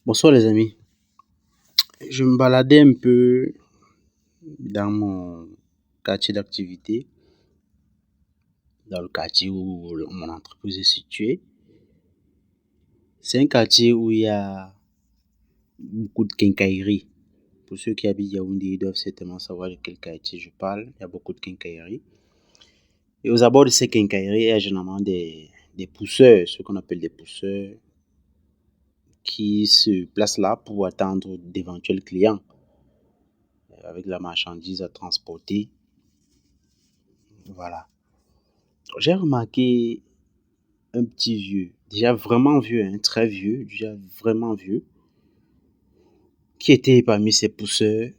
Bonsoir les amis. Je me baladais un peu dans mon quartier d'activité, dans le quartier où mon entreprise est située. C'est un quartier où il y a beaucoup de quincailleries. Pour ceux qui habitent Yaoundé, ils doivent certainement savoir de quel quartier je parle. Il y a beaucoup de quincailleries. Et aux abords de ces quincailleries, il y a généralement des pousseurs, ce qu'on appelle des pousseurs, qui se placent là pour attendre d'éventuels clients avec la marchandise à transporter. Voilà. J'ai remarqué un petit vieux, déjà vraiment vieux, très vieux, déjà vraiment vieux, qui était parmi ces pousseurs,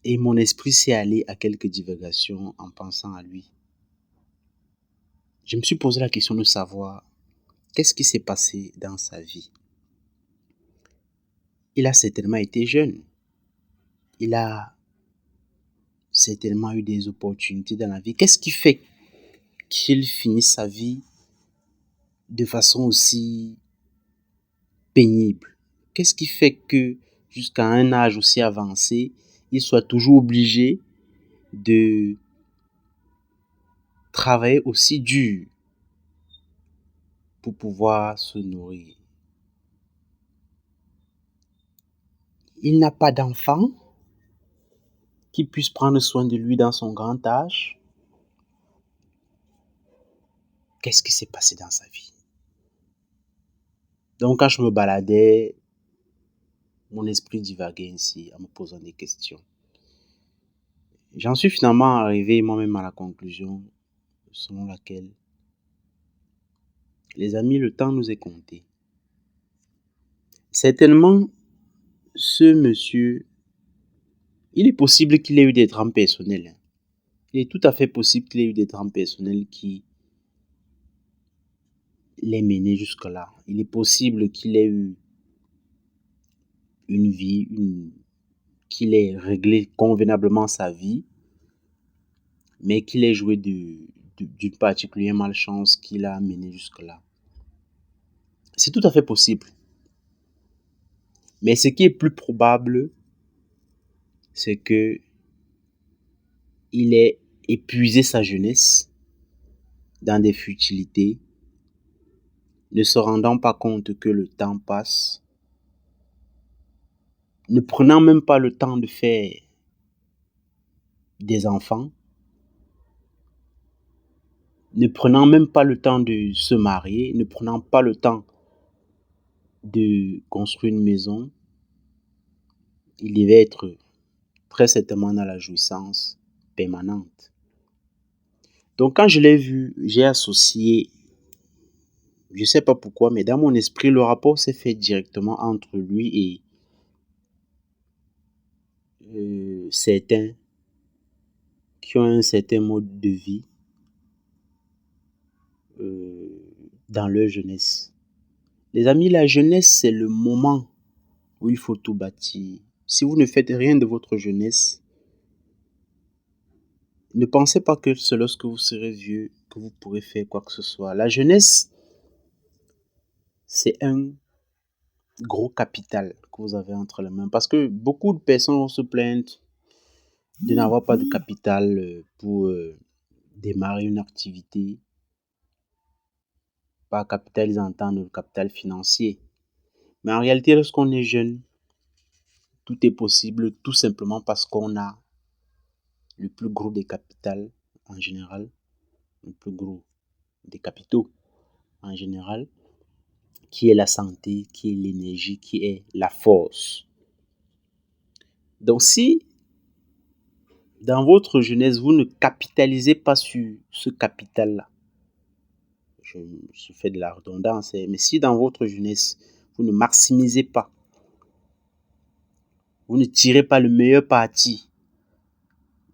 et mon esprit s'est allé à quelques divagations en pensant à lui. Je me suis posé la question de savoir qu'est-ce qui s'est passé dans sa vie. Il a certainement été jeune. Il a certainement eu des opportunités dans la vie. Qu'est-ce qui fait qu'il finit sa vie de façon aussi pénible? Qu'est-ce qui fait que jusqu'à un âge aussi avancé, il soit toujours obligé de travailler aussi dur pour pouvoir se nourrir? Il n'a pas d'enfant qui puisse prendre soin de lui dans son grand âge. Qu'est-ce qui s'est passé dans sa vie? Donc quand je me baladais, mon esprit divaguait ainsi en me posant des questions. J'en suis finalement arrivé moi-même à la conclusion selon laquelle, les amis, le temps nous est compté. Certainement, ce monsieur, il est possible qu'il ait eu des drames personnels. Il est tout à fait possible qu'il ait eu des drames personnels qui l'aient mené jusque-là. Il est possible qu'il ait eu une vie, qu'il ait réglé convenablement sa vie, mais qu'il ait joué d'une particulière malchance qui l'a mené jusque-là. C'est tout à fait possible. Mais ce qui est plus probable, c'est que il ait épuisé sa jeunesse dans des futilités, ne se rendant pas compte que le temps passe, ne prenant même pas le temps de faire des enfants, ne prenant même pas le temps de se marier, ne prenant pas le temps de construire une maison. Il devait être très certainement dans la jouissance permanente. Donc quand je l'ai vu, j'ai associé, je ne sais pas pourquoi, mais dans mon esprit, le rapport s'est fait directement entre lui et certains qui ont un certain mode de vie dans leur jeunesse. Les amis, la jeunesse, c'est le moment où il faut tout bâtir. Si vous ne faites rien de votre jeunesse, ne pensez pas que c'est lorsque vous serez vieux que vous pourrez faire quoi que ce soit. La jeunesse, c'est un gros capital que vous avez entre les mains. Parce que beaucoup de personnes vont se plaindre de n'avoir pas de capital pour démarrer une activité. Par capital, ils entendent le capital financier. Mais en réalité, lorsqu'on est jeune, tout est possible tout simplement parce qu'on a le plus gros des capitaux en général, le plus gros des capitaux en général, qui est la santé, qui est l'énergie, qui est la force. Donc si dans votre jeunesse, vous ne capitalisez pas sur ce capital-là, je fais de la redondance, mais si dans votre jeunesse, vous ne maximisez pas, vous ne tirez pas le meilleur parti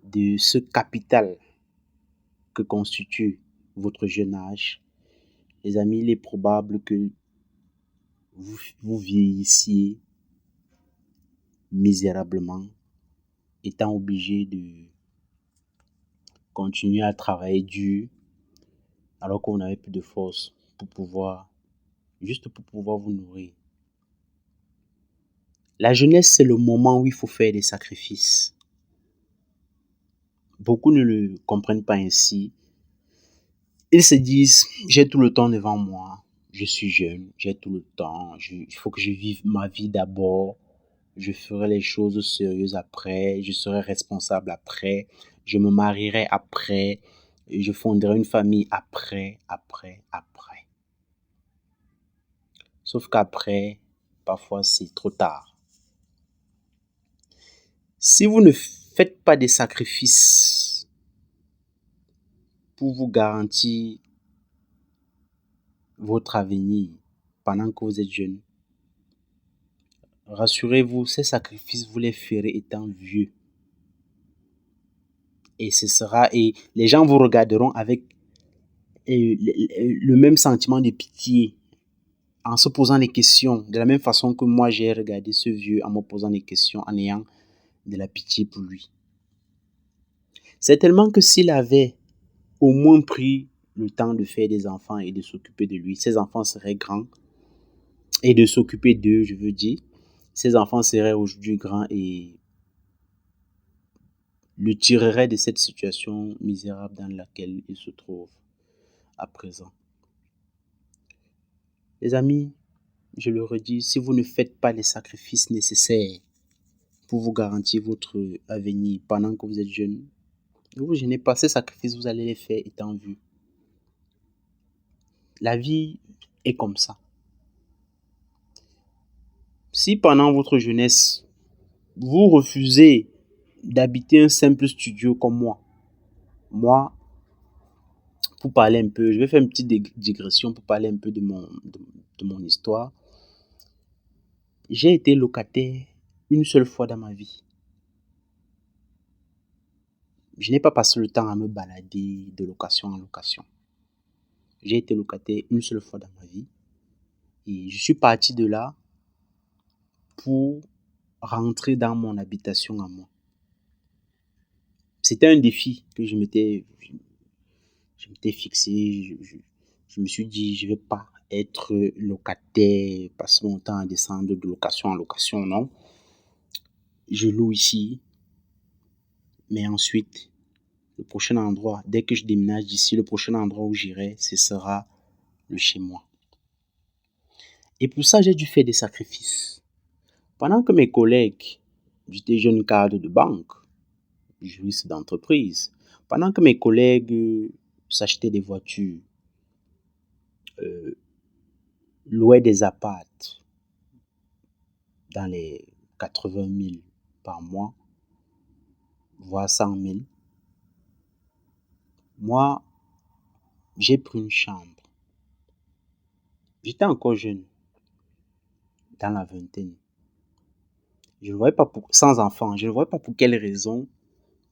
de ce capital que constitue votre jeune âge, les amis, il est probable que vous vieillissiez misérablement, étant obligé de continuer à travailler dur alors que vous n'avez plus de force pour pouvoir, juste pour pouvoir vous nourrir. La jeunesse, c'est le moment où il faut faire des sacrifices. Beaucoup ne le comprennent pas ainsi. Ils se disent, j'ai tout le temps devant moi, je suis jeune, j'ai tout le temps, il faut que je vive ma vie d'abord, je ferai les choses sérieuses après, je serai responsable après, je me marierai après, et je fonderai une famille après. Sauf qu'après, parfois c'est trop tard. Si vous ne faites pas des sacrifices pour vous garantir votre avenir pendant que vous êtes jeune, rassurez-vous, ces sacrifices, vous les ferez étant vieux. Et les gens vous regarderont avec le même sentiment de pitié, en se posant des questions, de la même façon que moi j'ai regardé ce vieux en me posant des questions, en ayant de la pitié pour lui. C'est tellement que s'il avait au moins pris le temps de faire des enfants et de s'occuper de lui, ses enfants seraient grands, et de s'occuper d'eux, je veux dire, ses enfants seraient aujourd'hui grands et le tireraient de cette situation misérable dans laquelle il se trouve à présent. Les amis, je le redis, si vous ne faites pas les sacrifices nécessaires pour vous garantir votre avenir pendant que vous êtes jeune, ne vous gênez pas, ces sacrifices, vous allez les faire étant vieux. La vie est comme ça. Si pendant votre jeunesse, vous refusez d'habiter un simple studio comme moi, pour parler un peu, je vais faire une petite digression pour parler un peu de mon histoire. J'ai été locataire une seule fois dans ma vie. Je n'ai pas passé le temps à me balader de location en location. J'ai été locataire une seule fois dans ma vie. Et je suis parti de là pour rentrer dans mon habitation à moi. C'était un défi que je m'étais fixé. Je me suis dit, je ne vais pas être locataire, passer mon temps à descendre de location en location, non. Je loue ici, mais ensuite, le prochain endroit, dès que je déménage d'ici, le prochain endroit où j'irai, ce sera le chez moi. Et pour ça, j'ai dû faire des sacrifices. Pendant que mes collègues, j'étais jeune cadre de banque, juriste d'entreprise, pendant que mes collègues s'achetaient des voitures, louaient des apparts dans les 80 000 par mois, voire 100 000, moi, j'ai pris une chambre. J'étais encore jeune, dans la vingtaine. Je ne voyais pas sans enfant, je ne voyais pas pour quelle raison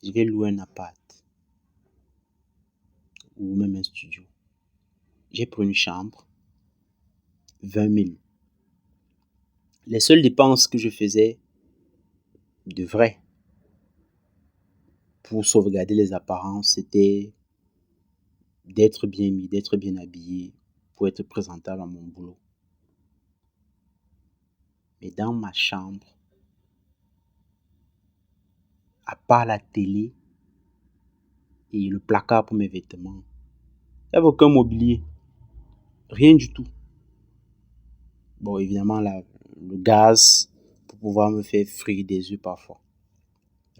je vais louer un appart ou même un studio. J'ai pris une chambre, 20 000. Les seules dépenses que je faisais de vrai pour sauvegarder les apparences, c'était d'être bien mis, d'être bien habillé pour être présentable à mon boulot. Mais dans ma chambre, à part la télé et le placard pour mes vêtements, il n'y avait aucun mobilier. Rien du tout. Bon, évidemment, le gaz pour pouvoir me faire frire des yeux parfois.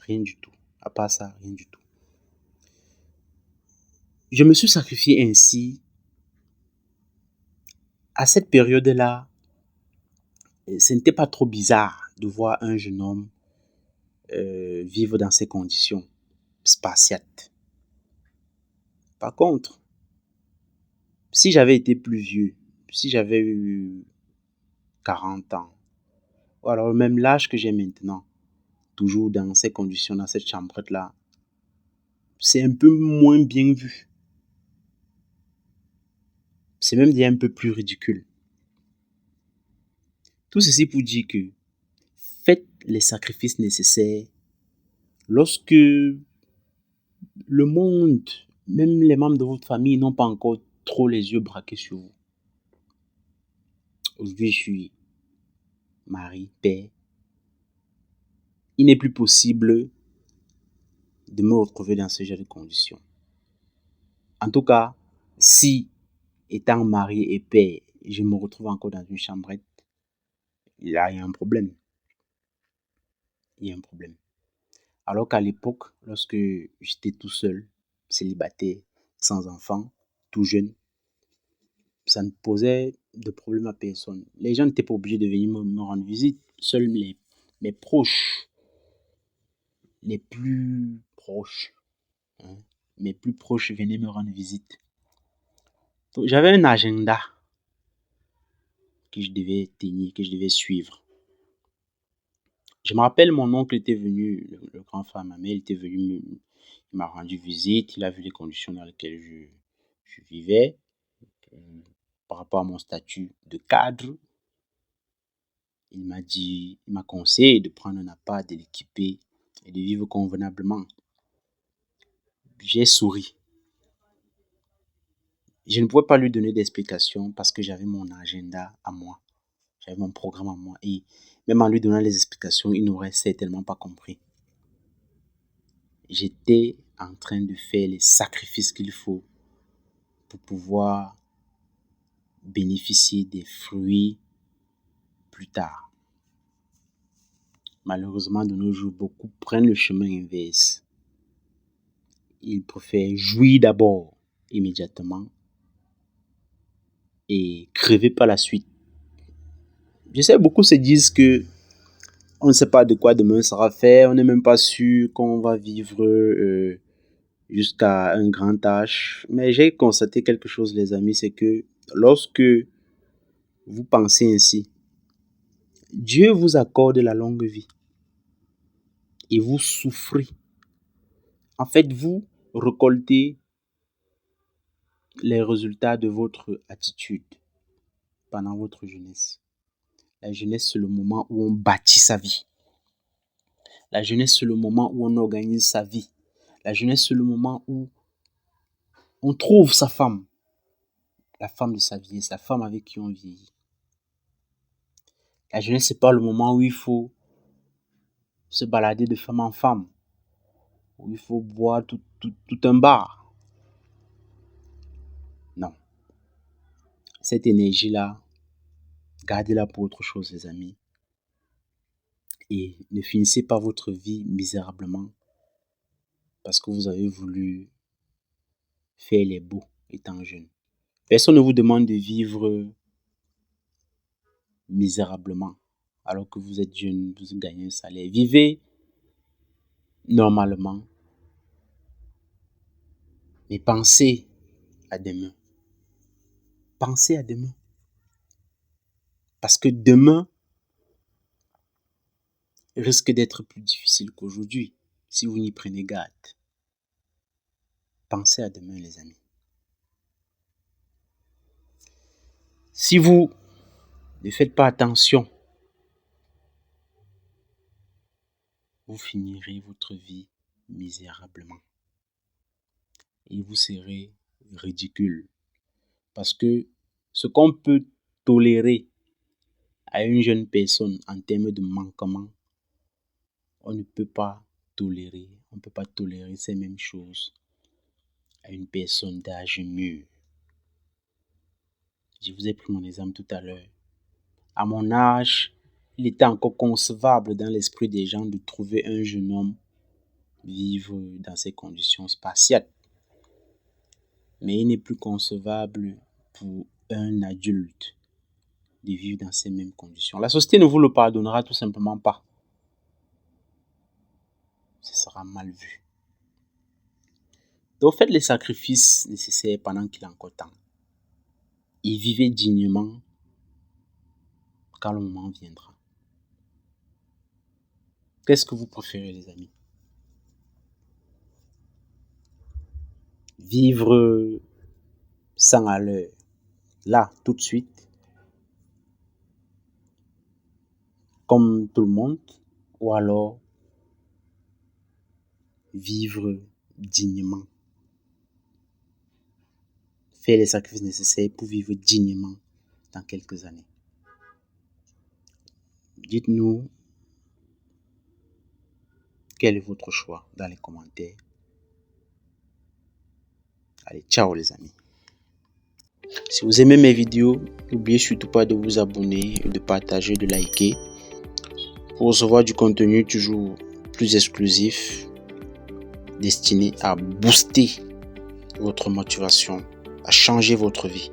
Rien du tout. À part ça, rien du tout. Je me suis sacrifié ainsi. À cette période-là, ce n'était pas trop bizarre de voir un jeune homme vivre dans ces conditions spartiates. Par contre, si j'avais été plus vieux, si j'avais eu 40 ans, ou alors même l'âge que j'ai maintenant, toujours dans ces conditions, dans cette chambrette-là, c'est un peu moins bien vu. C'est même déjà un peu plus ridicule. Tout ceci pour dire que faites les sacrifices nécessaires lorsque le monde, même les membres de votre famille n'ont pas encore trop les yeux braqués sur vous. Aujourd'hui, je suis mari, père, il n'est plus possible de me retrouver dans ce genre de conditions. En tout cas, si, étant marié et père, je me retrouve encore dans une chambrette, là, il y a un problème. Il y a un problème. Alors qu'à l'époque, lorsque j'étais tout seul, célibataire, sans enfant, tout jeune, ça ne posait de problème à personne. Les gens n'étaient pas obligés de venir me rendre visite. Seuls mes proches, les plus proches, hein, mes plus proches venaient me rendre visite. Donc, j'avais un agenda que je devais tenir, que je devais suivre. Je me rappelle, mon oncle était venu, le grand frère de ma mère, il était venu, il m'a rendu visite, il a vu les conditions dans lesquelles je vivais, par rapport à mon statut de cadre. Il m'a conseillé de prendre un appart, de l'équiper et de vivre convenablement. J'ai souri. Je ne pouvais pas lui donner d'explications parce que j'avais mon agenda à moi. J'avais mon programme à moi. Et même en lui donnant les explications, il n'aurait certainement pas compris. J'étais en train de faire les sacrifices qu'il faut pour pouvoir bénéficier des fruits plus tard. Malheureusement, de nos jours, beaucoup prennent le chemin inverse. Ils préfèrent jouir d'abord, immédiatement, et crever par la suite. Je sais, beaucoup se disent que on ne sait pas de quoi demain sera fait, on n'est même pas sûr qu'on va vivre jusqu'à un grand âge. Mais j'ai constaté quelque chose, les amis, c'est que lorsque vous pensez ainsi, Dieu vous accorde la longue vie et vous souffrez. En fait, vous récoltez les résultats de votre attitude pendant votre jeunesse. La jeunesse, c'est le moment où on bâtit sa vie. La jeunesse, c'est le moment où on organise sa vie. La jeunesse, c'est le moment où on trouve sa femme, la femme de sa vie, c'est la femme avec qui on vieillit. La jeunesse, c'est pas le moment où il faut se balader de femme en femme, où il faut boire tout un bar. Non. Cette énergie-là, gardez-la pour autre chose, les amis. Et ne finissez pas votre vie misérablement parce que vous avez voulu faire les beaux étant jeune. Personne ne vous demande de vivre misérablement alors que vous êtes jeune, vous gagnez un salaire. Vivez normalement, mais pensez à demain. Pensez à demain. Parce que demain risque d'être plus difficile qu'aujourd'hui si vous n'y prenez garde. Pensez à demain, les amis. Si vous ne faites pas attention, vous finirez votre vie misérablement. Et vous serez ridicule. Parce que ce qu'on peut tolérer à une jeune personne en termes de manquement, on ne peut pas tolérer ces mêmes choses à une personne d'âge mûr. Je vous ai pris mon exemple tout à l'heure. À mon âge, il était encore concevable dans l'esprit des gens de trouver un jeune homme vivre dans ces conditions spartiates. Mais il n'est plus concevable pour un adulte de vivre dans ces mêmes conditions. La société ne vous le pardonnera tout simplement pas. Ce sera mal vu. Donc faites les sacrifices nécessaires pendant qu'il est encore temps. Et vivez dignement quand le moment viendra. Qu'est-ce que vous préférez, les amis? Vivre 100 à l'heure, là, tout de suite, comme tout le monde, ou alors vivre dignement. Faire les sacrifices nécessaires pour vivre dignement dans quelques années. Dites-nous Quel est votre choix dans les commentaires? Allez, ciao les amis. Si vous aimez mes vidéos, n'oubliez surtout pas de vous abonner, de partager, de liker pour recevoir du contenu toujours plus exclusif destiné à booster votre motivation, à changer votre vie.